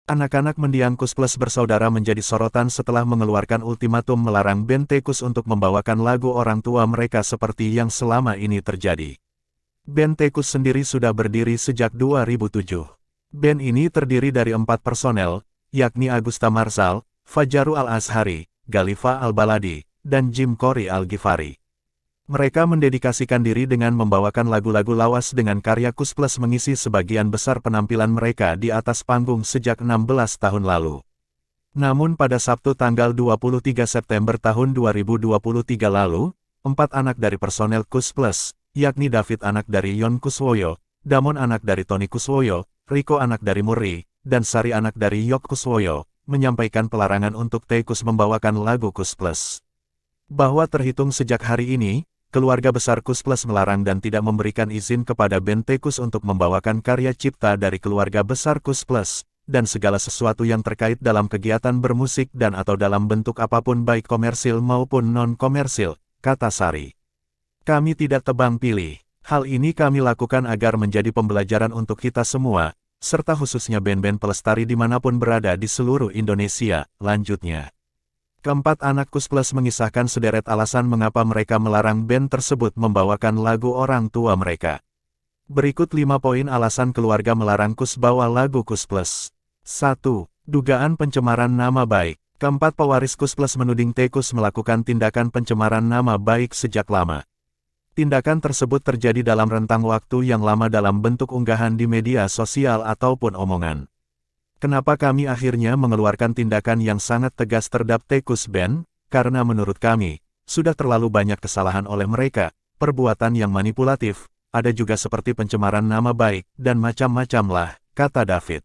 Anak-anak mendiang Kus Plus bersaudara menjadi sorotan setelah mengeluarkan ultimatum melarang band Tekus untuk membawakan lagu orang tua mereka seperti yang selama ini terjadi. Band Tekus sendiri sudah berdiri sejak 2007. Band ini terdiri dari 4 personel, yakni Agusta Marsal, Fajaru Al-Azhari, Galifa Al-Baladi, dan Jim Corey Al-Ghifari. Mereka mendedikasikan diri dengan membawakan lagu-lagu lawas dengan karya Kus Plus mengisi sebagian besar penampilan mereka di atas panggung sejak 16 tahun lalu. Namun pada Sabtu tanggal 23 September tahun 2023 lalu, 4 anak dari personel Kus Plus, yakni David anak dari Yon Kuswoyo, Damon anak dari Tony Kuswoyo, Rico anak dari Murray, dan Sari anak dari Yok Kuswoyo, menyampaikan pelarangan untuk Tekus membawakan lagu Kus Plus. Bahwa terhitung sejak hari ini, keluarga besar Kus Plus melarang dan tidak memberikan izin kepada band Tekus untuk membawakan karya cipta dari keluarga besar Kus Plus, dan segala sesuatu yang terkait dalam kegiatan bermusik dan atau dalam bentuk apapun baik komersil maupun non-komersil, kata Sari. Kami tidak tebang pilih. Hal ini kami lakukan agar menjadi pembelajaran untuk kita semua, serta khususnya band-band pelestari dimanapun berada di seluruh Indonesia, lanjutnya. Keempat anak Kus Plus mengisahkan sederet alasan mengapa mereka melarang band tersebut membawakan lagu orang tua mereka. Berikut 5 poin alasan keluarga melarang Kus bawa lagu Kus Plus. 1. Dugaan pencemaran nama baik. Keempat pewaris Kus Plus menuding Tekus melakukan tindakan pencemaran nama baik sejak lama. Tindakan tersebut terjadi dalam rentang waktu yang lama dalam bentuk unggahan di media sosial ataupun omongan. Kenapa kami akhirnya mengeluarkan tindakan yang sangat tegas terhadap Tekus Band? Karena menurut kami, sudah terlalu banyak kesalahan oleh mereka, perbuatan yang manipulatif, ada juga seperti pencemaran nama baik, dan macam-macam lah, kata David.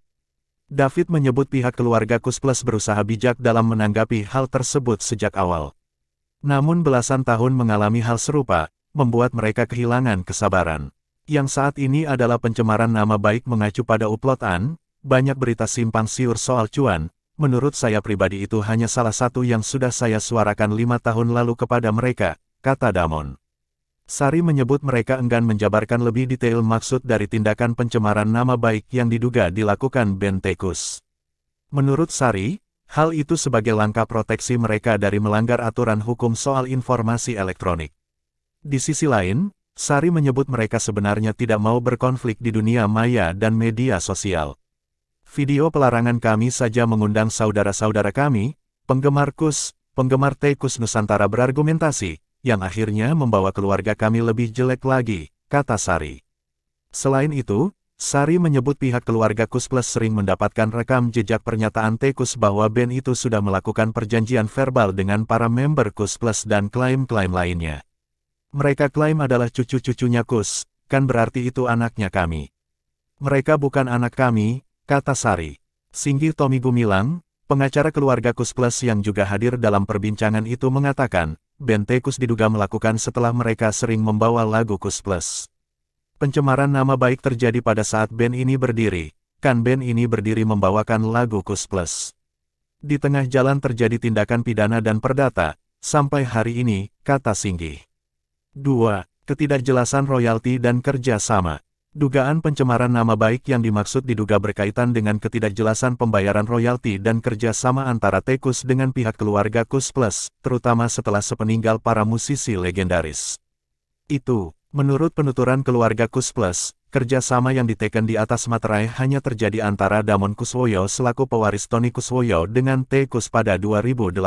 David menyebut pihak keluarga Kus Plus berusaha bijak dalam menanggapi hal tersebut sejak awal. Namun belasan tahun mengalami hal serupa, membuat mereka kehilangan kesabaran. Yang saat ini adalah pencemaran nama baik mengacu pada uploadan. Banyak berita simpang siur soal cuan, menurut saya pribadi itu hanya salah satu yang sudah saya suarakan 5 tahun lalu kepada mereka, kata Damon. Sari menyebut mereka enggan menjabarkan lebih detail maksud dari tindakan pencemaran nama baik yang diduga dilakukan band Tekus. Menurut Sari, hal itu sebagai langkah proteksi mereka dari melanggar aturan hukum soal informasi elektronik. Di sisi lain, Sari menyebut mereka sebenarnya tidak mau berkonflik di dunia maya dan media sosial. Video pelarangan kami saja mengundang saudara-saudara kami, penggemar Kus, penggemar Tekus Nusantara berargumentasi, yang akhirnya membawa keluarga kami lebih jelek lagi, kata Sari. Selain itu, Sari menyebut pihak keluarga Kus Plus sering mendapatkan rekam jejak pernyataan Tekus bahwa band itu sudah melakukan perjanjian verbal dengan para member Kus Plus dan klaim-klaim lainnya. Mereka klaim adalah cucu-cucunya Kus, kan berarti itu anaknya kami. Mereka bukan anak kami, kata Sari. Singgih Tommy Gumilang, pengacara keluarga Kus Plus yang juga hadir dalam perbincangan itu mengatakan, band Tekus diduga melakukan setelah mereka sering membawa lagu Kus Plus. Pencemaran nama baik terjadi pada saat band ini berdiri, kan band ini berdiri membawakan lagu Kus Plus. Di tengah jalan terjadi tindakan pidana dan perdata, sampai hari ini, kata Singgih. 2. Ketidakjelasan royalti dan kerja sama. Dugaan pencemaran nama baik yang dimaksud diduga berkaitan dengan ketidakjelasan pembayaran royalti dan kerjasama antara Tekus dengan pihak keluarga Kus Plus, terutama setelah sepeninggal para musisi legendaris. Itu, menurut penuturan keluarga Kus Plus, kerjasama yang diteken di atas materai hanya terjadi antara Damon Kuswoyo selaku pewaris Tony Kuswoyo dengan Tekus pada 2018.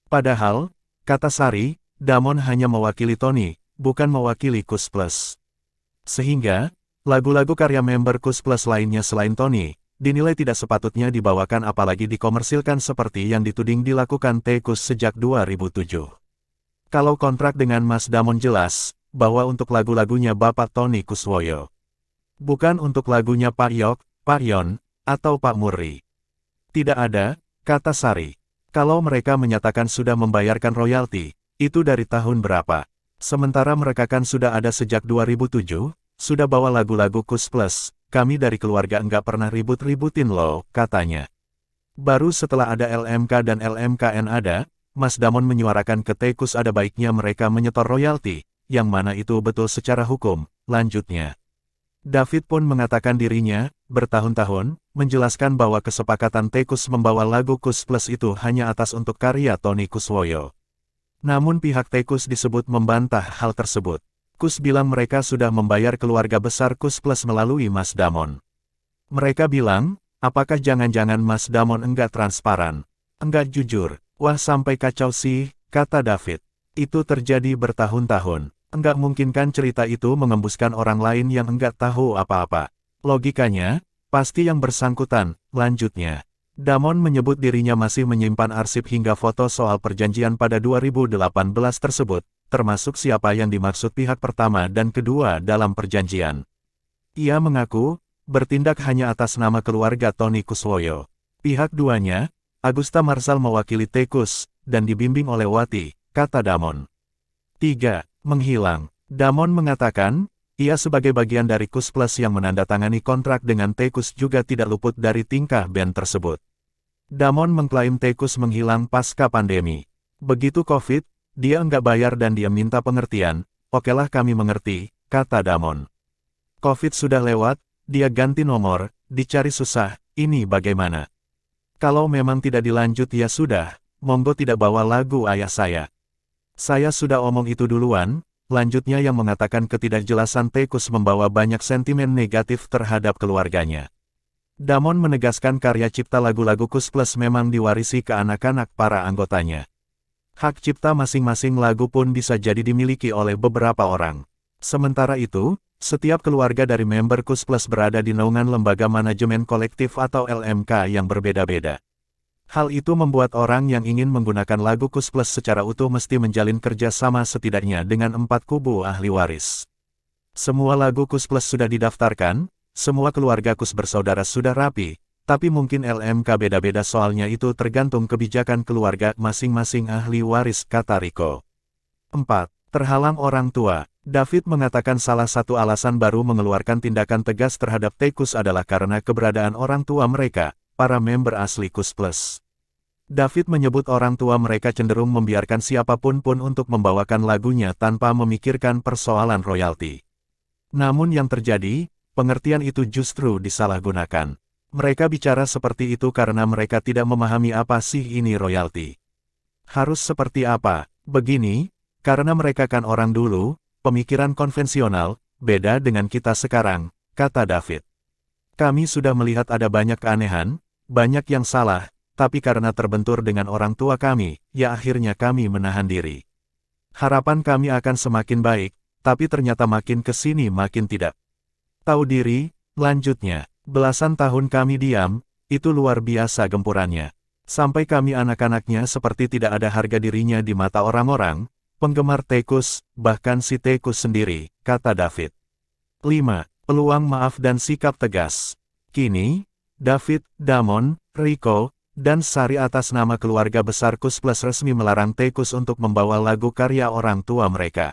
Padahal, kata Sari, Damon hanya mewakili Tony, bukan mewakili Kus Plus. Sehingga, lagu-lagu karya member Kus Plus lainnya selain Tony, dinilai tidak sepatutnya dibawakan apalagi dikomersilkan seperti yang dituding dilakukan Tekus sejak 2007. Kalau kontrak dengan Mas Damon jelas, bahwa untuk lagu-lagunya Bapak Tony Kuswoyo. Bukan untuk lagunya Pak Yok, Pak Yon, atau Pak Murray. Tidak ada, kata Sari. Kalau mereka menyatakan sudah membayarkan royalti, itu dari tahun berapa? Sementara mereka kan sudah ada sejak 2007, sudah bawa lagu-lagu Kus Plus, kami dari keluarga enggak pernah ribut-ributin loh, katanya. Baru setelah ada LMK dan LMKN ada, Mas Damon menyuarakan ke Tekus ada baiknya mereka menyetor royalti, yang mana itu betul secara hukum, lanjutnya. David pun mengatakan dirinya, bertahun-tahun, menjelaskan bahwa kesepakatan Tekus membawa lagu Kus Plus itu hanya atas untuk karya Tony Kuswoyo. Namun pihak Tekus disebut membantah hal tersebut. Kus bilang mereka sudah membayar keluarga besar Kus Plus melalui Mas Damon. Mereka bilang, apakah jangan-jangan Mas Damon enggak transparan? Enggak jujur. Wah sampai kacau sih, kata David. Itu terjadi bertahun-tahun. Enggak mungkin kan cerita itu mengembuskan orang lain yang enggak tahu apa-apa. Logikanya, pasti yang bersangkutan, lanjutnya. Damon menyebut dirinya masih menyimpan arsip hingga foto soal perjanjian pada 2018 tersebut, termasuk siapa yang dimaksud pihak pertama dan kedua dalam perjanjian. Ia mengaku, bertindak hanya atas nama keluarga Tony Kuswoyo. Pihak duanya, Agusta Marsal mewakili Tekus, dan dibimbing oleh Wati, kata Damon. 3. Menghilang. Damon mengatakan, ia sebagai bagian dari Kus Plus yang menandatangani kontrak dengan Tekus juga tidak luput dari tingkah band tersebut. Damon mengklaim Tekus menghilang pasca pandemi. Begitu Covid, dia enggak bayar dan dia minta pengertian, okelah kami mengerti, kata Damon. Covid sudah lewat, dia ganti nomor, dicari susah, ini bagaimana? Kalau memang tidak dilanjut ya sudah, monggo tidak bawa lagu ayah saya. Saya sudah omong itu duluan, lanjutnya yang mengatakan ketidakjelasan Tekus membawa banyak sentimen negatif terhadap keluarganya. Damon menegaskan karya cipta lagu-lagu Kus Plus memang diwarisi ke anak-anak para anggotanya. Hak cipta masing-masing lagu pun bisa jadi dimiliki oleh beberapa orang. Sementara itu, setiap keluarga dari member Kus Plus berada di naungan lembaga manajemen kolektif atau LMK yang berbeda-beda. Hal itu membuat orang yang ingin menggunakan lagu Kus Plus secara utuh mesti menjalin kerja sama setidaknya dengan 4 kubu ahli waris. Semua lagu Kus Plus sudah didaftarkan, semua keluarga Kus bersaudara sudah rapi, tapi mungkin LMK beda-beda soalnya itu tergantung kebijakan keluarga masing-masing ahli waris, kata Rico. 4. Terhalang orang tua. David mengatakan salah satu alasan baru mengeluarkan tindakan tegas terhadap Tekus adalah karena keberadaan orang tua mereka, para member asli Kus Plus. David menyebut orang tua mereka cenderung membiarkan siapapun pun untuk membawakan lagunya tanpa memikirkan persoalan royalti. Namun yang terjadi, pengertian itu justru disalahgunakan. Mereka bicara seperti itu karena mereka tidak memahami apa sih ini royalti. Harus seperti apa? Begini, karena mereka kan orang dulu, pemikiran konvensional, beda dengan kita sekarang, kata David. Kami sudah melihat ada banyak keanehan, banyak yang salah, tapi karena terbentur dengan orang tua kami, ya akhirnya kami menahan diri. Harapan kami akan semakin baik, tapi ternyata makin kesini makin tidak. Tahu diri, lanjutnya, belasan tahun kami diam, itu luar biasa gempurannya. Sampai kami anak-anaknya seperti tidak ada harga dirinya di mata orang-orang, penggemar Tekus, bahkan si Tekus sendiri, kata David. 5. Peluang maaf dan sikap tegas. Kini, David, Damon, Rico, dan Sari atas nama keluarga besar Kus Plus resmi melarang Tekus untuk membawa lagu karya orang tua mereka.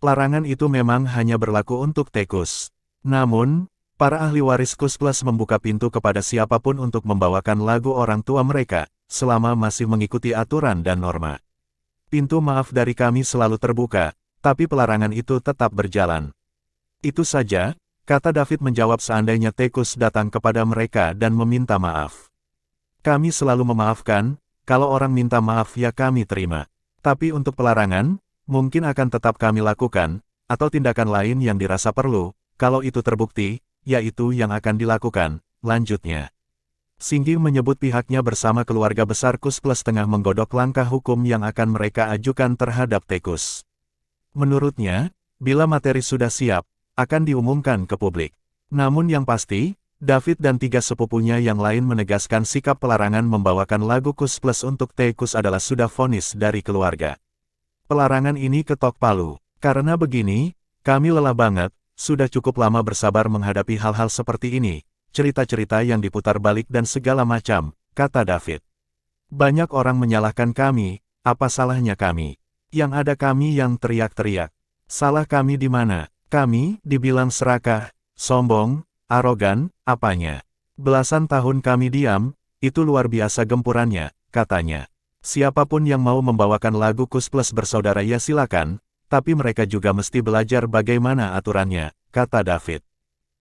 Larangan itu memang hanya berlaku untuk Tekus. Namun, para ahli waris Kus Plus membuka pintu kepada siapapun untuk membawakan lagu orang tua mereka, selama masih mengikuti aturan dan norma. Pintu maaf dari kami selalu terbuka, tapi pelarangan itu tetap berjalan. Itu saja, kata David menjawab seandainya Tekus datang kepada mereka dan meminta maaf. Kami selalu memaafkan, kalau orang minta maaf ya kami terima. Tapi untuk pelarangan, mungkin akan tetap kami lakukan, atau tindakan lain yang dirasa perlu, kalau itu terbukti, yaitu yang akan dilakukan, lanjutnya. Singgi menyebut pihaknya bersama keluarga besar Kus Plus tengah menggodok langkah hukum yang akan mereka ajukan terhadap Tekus. Menurutnya, bila materi sudah siap, akan diumumkan ke publik. Namun yang pasti, David dan 3 sepupunya yang lain menegaskan sikap pelarangan membawakan lagu Kus Plus untuk Tekus adalah sudah vonis dari keluarga. Pelarangan ini ketok palu. Karena begini, kami lelah banget, sudah cukup lama bersabar menghadapi hal-hal seperti ini, cerita-cerita yang diputar balik dan segala macam, kata David. Banyak orang menyalahkan kami, apa salahnya kami? Yang ada kami yang teriak-teriak. Salah kami di mana? Kami dibilang serakah, sombong, arogan, apanya? Belasan tahun kami diam, itu luar biasa gempurannya, katanya. Siapapun yang mau membawakan lagu Kus Plus bersaudara ya silakan, tapi mereka juga mesti belajar bagaimana aturannya, kata David.